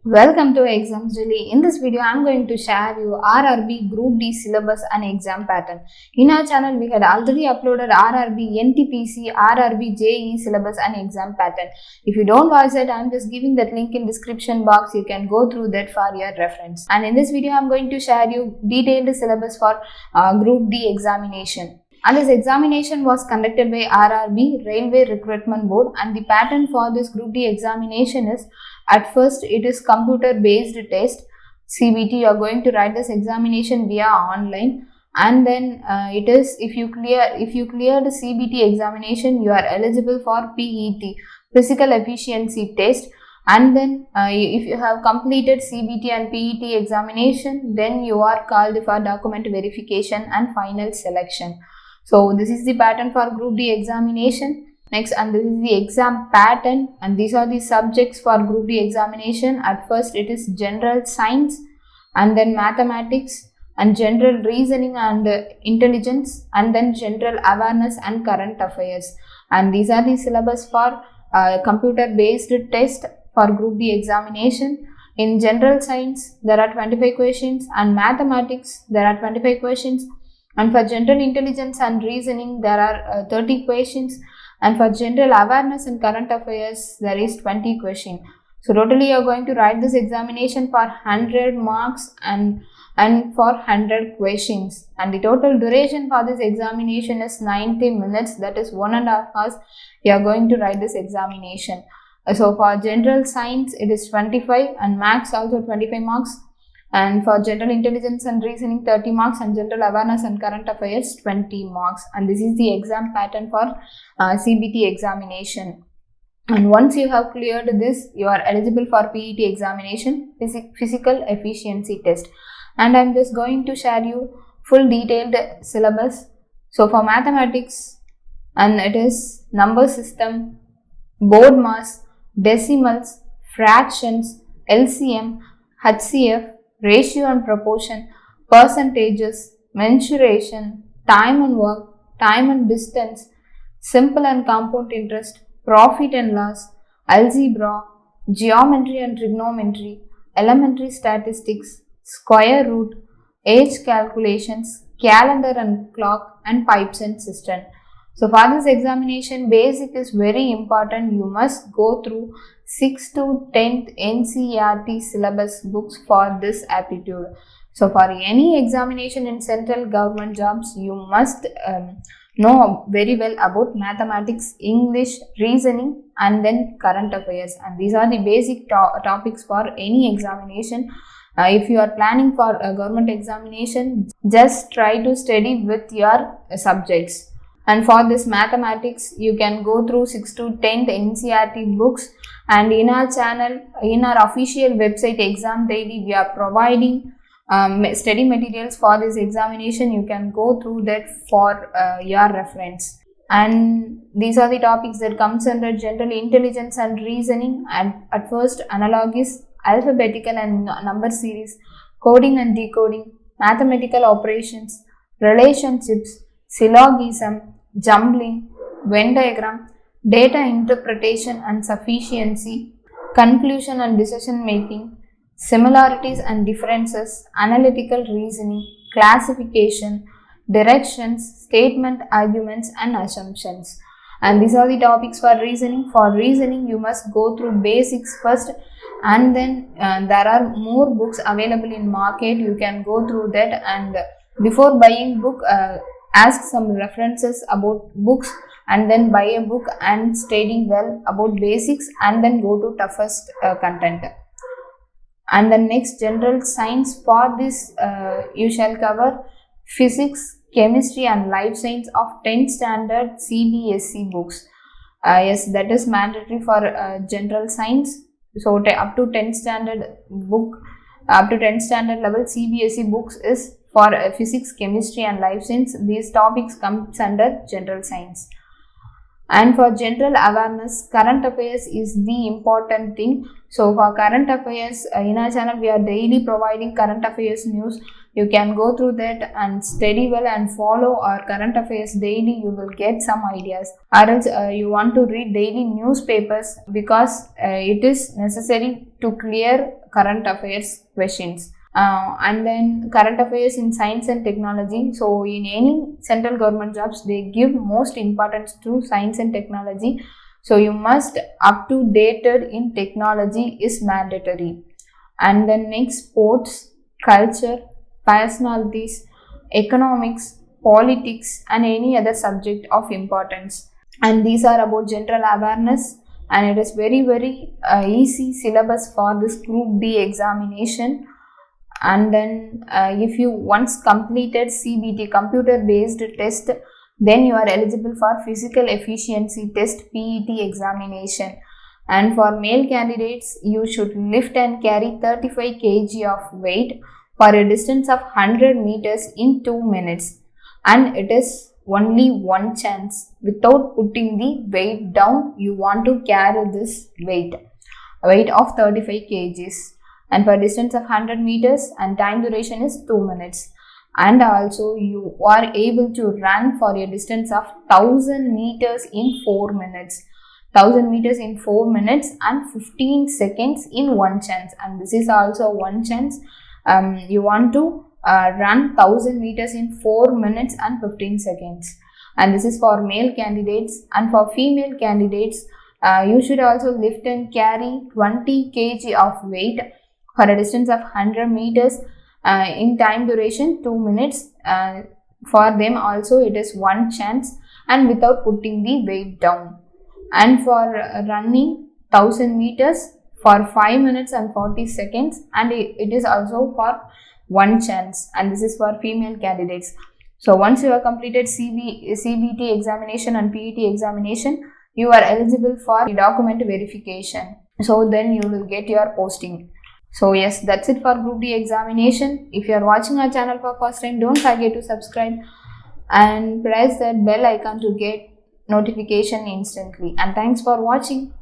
Welcome to Exams Daily. In this video, I am going to share you RRB Group D syllabus and exam pattern. In our channel, we had already uploaded RRB NTPC, RRB JE syllabus and exam pattern. If you don't watch that, I am just giving that link in description box. You can go through that for your reference. And in this video, I am going to share you detailed syllabus for Group D examination. And this examination was conducted by RRB Railway Recruitment Board, and the pattern for this Group D examination is, at first it is computer based test CBT. You are going to write this examination via online, and then it is if you clear the CBT examination, you are eligible for PET, physical efficiency test. And then if you have completed CBT and PET examination, then you are called for document verification and final selection. So this is the pattern for Group D examination. Next, and this is the exam pattern, and these are the subjects for Group D examination. At first it is general science, and then mathematics, and general reasoning and intelligence, and then general awareness and current affairs. And these are the syllabus for computer based test for Group D examination. In general science there are 25 questions, and mathematics there are 25 questions, and for general intelligence and reasoning there are 30 questions, and for general awareness and current affairs there is 20 questions. So totally you are going to write this examination for 100 marks and for 100 questions, and the total duration for this examination is 90 minutes, that is 1.5 hours you are going to write this examination. So for general science it is 25, and maths also 25 marks, and for general intelligence and reasoning 30 marks, and general awareness and current affairs 20 marks. And this is the exam pattern for CBT examination. And once you have cleared this, you are eligible for PET examination, physical efficiency test. And I am just going to share you full detailed syllabus. So for mathematics, and it is number system, board mass, decimals, fractions, LCM, HCF, ratio and proportion, percentages, mensuration, time and work, time and distance, simple and compound interest, profit and loss, algebra, geometry and trigonometry, elementary statistics, square root, age calculations, calendar and clock, and pipes and cistern. So for this examination, basic is very important. You must go through 6th to 10th NCERT syllabus books for this aptitude. So for any examination in central government jobs, you must know very well about mathematics, English, reasoning, and then current affairs. And these are the basic topics for any examination. If you are planning for a government examination, just try to study with your subjects. And for this mathematics, you can go through 6th to 10th NCERT books. And in our channel, in our official website Exam Daily, we are providing study materials for this examination. You can go through that for your reference. And these are the topics that comes under general intelligence and reasoning. And at first, analog is alphabetical and number series, coding and decoding, mathematical operations, relationships, syllogism, jumbling, Venn diagram, data interpretation and sufficiency, conclusion and decision making, similarities and differences, analytical reasoning, classification, directions, statement, arguments, and assumptions. And these are the topics for reasoning. For reasoning, you must go through basics first, and then there are more books available in market. You can go through that, and before buying book, ask some references about books, and then buy a book and study well about basics, and then go to toughest content. And the next, general science. For this you shall cover physics, chemistry and life science of 10th standard CBSE books. Yes, that is mandatory for general science. So up to 10th standard book, up to 10th standard level CBSE books is for physics, chemistry and life science. These topics comes under general science. And for general awareness, current affairs is the important thing. So for current affairs, in our channel we are daily providing current affairs news. You can go through that and study well and follow our current affairs daily. You will get some ideas. Or else you want to read daily newspapers, because it is necessary to clear current affairs questions. And then current affairs in science and technology. So in any central government jobs, they give most importance to science and technology. So you must up to dated in technology is mandatory. And then next, sports, culture, personalities, economics, politics, and any other subject of importance. And these are about general awareness, and it is very easy syllabus for this Group D examination. And then if you once completed CBT, computer based test, then you are eligible for physical efficiency test, PET examination. And for male candidates, you should lift and carry 35 kg of weight for a distance of 100 meters in 2 minutes. And it is only one chance. Without putting the weight down, you want to carry this weight of 35 kgs. And for distance of 100 meters, and time duration is 2 minutes. And also you are able to run for a distance of 1000 meters in 4 minutes. 1000 meters in 4 minutes and 15 seconds in one chance. And this is also one chance. You want to run 1000 meters in 4 minutes and 15 seconds. And this is for male candidates. And for female candidates, you should also lift and carry 20 kg of weight for a distance of 100 meters in time duration 2 minutes. For them also it is one chance, and without putting the weight down. And for running 1000 meters for 5 minutes and 40 seconds, and it is also for one chance, and this is for female candidates. So once you have completed CBT examination and PET examination, you are eligible for document verification. So then you will get your posting. So yes, that's it for Group D examination. If you are watching our channel for first time, don't forget to subscribe and press that bell icon to get notification instantly. And thanks for watching.